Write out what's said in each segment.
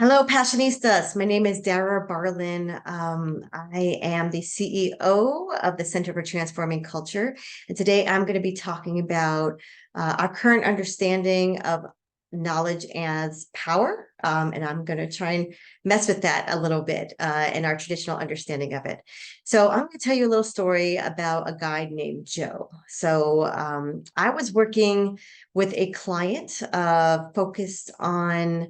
Hello, Passionistas. My name is Dara Barlin. I am the CEO of the Center for Transforming Culture. And today I'm going to be talking about our current understanding of knowledge as power. And I'm going to try and mess with that a little bit in our traditional understanding of it. So I'm going to tell you a little story about a guy named Joe. I was working with a client focused on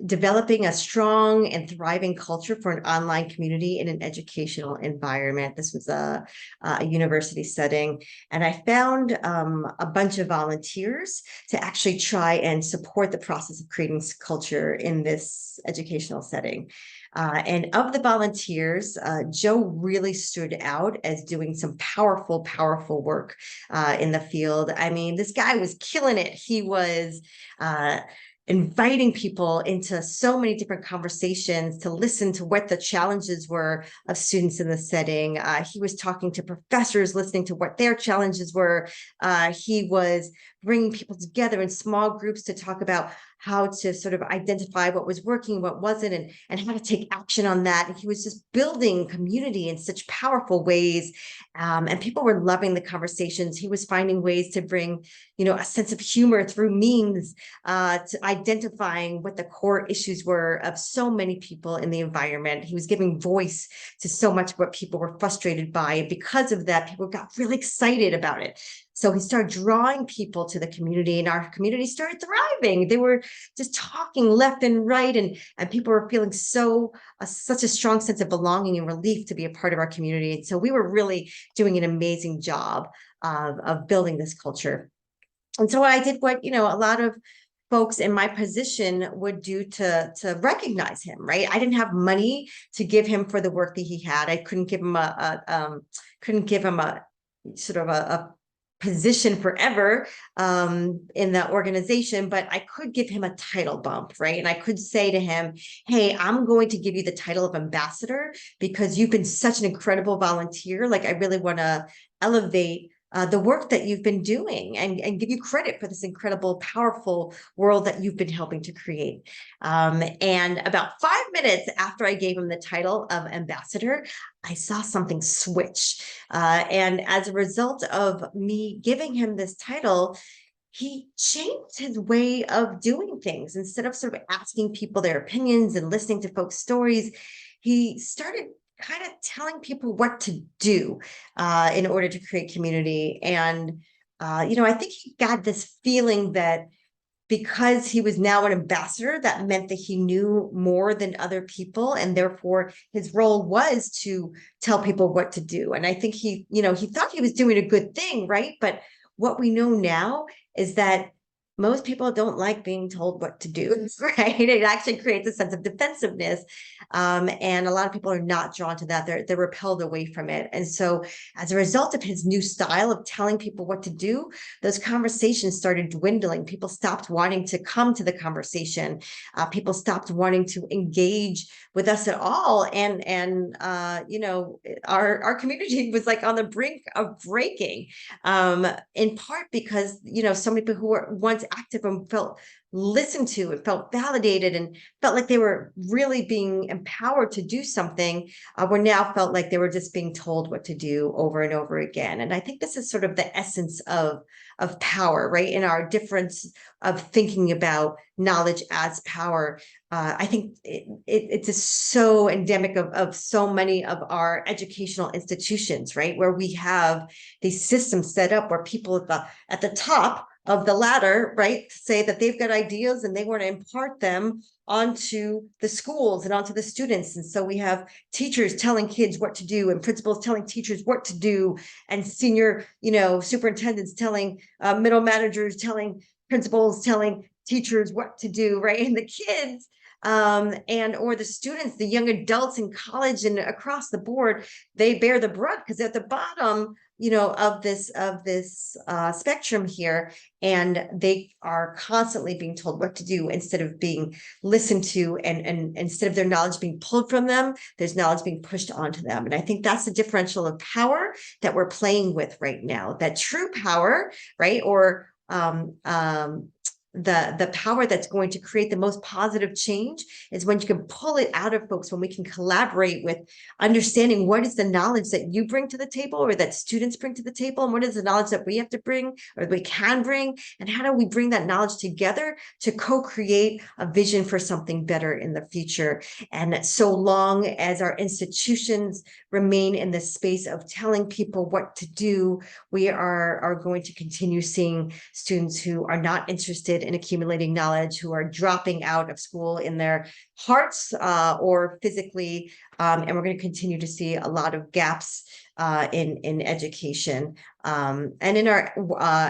developing a strong and thriving culture for an online community in an educational environment. This was a university setting, and I found a bunch of volunteers to actually try and support the process of creating culture in this educational setting. And of the volunteers, Joe really stood out as doing some powerful work in the field. I mean, this guy was killing it. He was inviting people into so many different conversations to listen to what the challenges were of students in the setting. He was talking to professors, listening to what their challenges were. He was bringing people together in small groups to talk about how to sort of identify what was working, what wasn't, and how to take action on that. And he was just building community in such powerful ways. And people were loving the conversations. He was finding ways to bring, a sense of humor through memes, to identifying what the core issues were of so many people in the environment. He was giving voice to so much of what people were frustrated by. And because of that, people got really excited about it. So he started drawing people to the community, and our community started thriving. They were just talking left and right, and people were feeling such a strong sense of belonging and relief to be a part of our community. And so we were really doing an amazing job of building this culture. And so I did what, a lot of folks in my position would do to recognize him, right? I didn't have money to give him for the work that he had. I couldn't give him couldn't give him a sort of a position forever in the organization, but I could give him a title bump, right? And I could say to him, hey, I'm going to give you the title of ambassador because you've been such an incredible volunteer. Like, I really want to elevate the work that you've been doing and give you credit for this incredible, powerful world that you've been helping to create. And about 5 minutes after I gave him the title of ambassador, I saw something switch. And as a result of me giving him this title, he changed his way of doing things. Instead of sort of asking people their opinions and listening to folks' stories, he started kind of telling people what to do in order to create community. And, I think he got this feeling that because he was now an ambassador, that meant that he knew more than other people. And therefore, his role was to tell people what to do. And I think he thought he was doing a good thing, right? But what we know now is that most people don't like being told what to do, right? It actually creates a sense of defensiveness. And a lot of people are not drawn to that. They're repelled away from it. And so as a result of his new style of telling people what to do, those conversations started dwindling. People stopped wanting to come to the conversation. People stopped wanting to engage with us at all. And our community was like on the brink of breaking, in part because, so many people who were once active and felt listened to and felt validated and felt like they were really being empowered to do something, were now felt like they were just being told what to do over and over again. And I think this is sort of the essence of power, right? In our difference of thinking about knowledge as power. I think it's just so endemic of so many of our educational institutions, right? Where we have these systems set up where people at the top of the ladder, right, say that they've got ideas and they want to impart them onto the schools and onto the students. And so we have teachers telling kids what to do and principals telling teachers what to do, and senior, superintendents telling middle managers, telling principals, telling teachers what to do, right? And the kids or the students, the young adults in college and across the board, they bear the brunt because at the bottom, of this spectrum here, and they are constantly being told what to do instead of being listened to, and instead of their knowledge being pulled from them, there's knowledge being pushed onto them. And I think that's the differential of power that we're playing with right now. That true power, right, or the power that's going to create the most positive change is when you can pull it out of folks, when we can collaborate with understanding what is the knowledge that you bring to the table or that students bring to the table, and what is the knowledge that we have to bring or we can bring, and how do we bring that knowledge together to co-create a vision for something better in the future. And so long as our institutions remain in the space of telling people what to do, we are going to continue seeing students who are not interested in accumulating knowledge, who are dropping out of school in their hearts or physically. And we're going to continue to see a lot of gaps in education and in our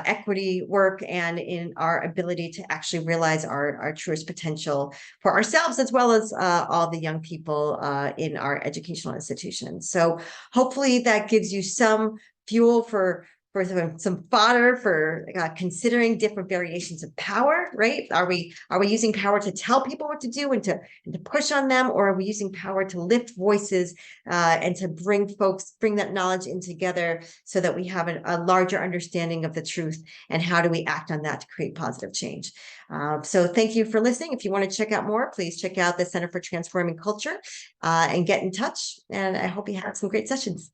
equity work, and in our ability to actually realize our truest potential for ourselves, as well as all the young people in our educational institutions. So hopefully that gives you some fuel for some fodder for considering different variations of power, right? Are we using power to tell people what to do and to push on them, or are we using power to lift voices and to bring that knowledge in together so that we have a larger understanding of the truth, and how do we act on that to create positive change? So thank you for listening. If you want to check out more, please check out the Center for Transforming Culture and get in touch. And I hope you have some great sessions.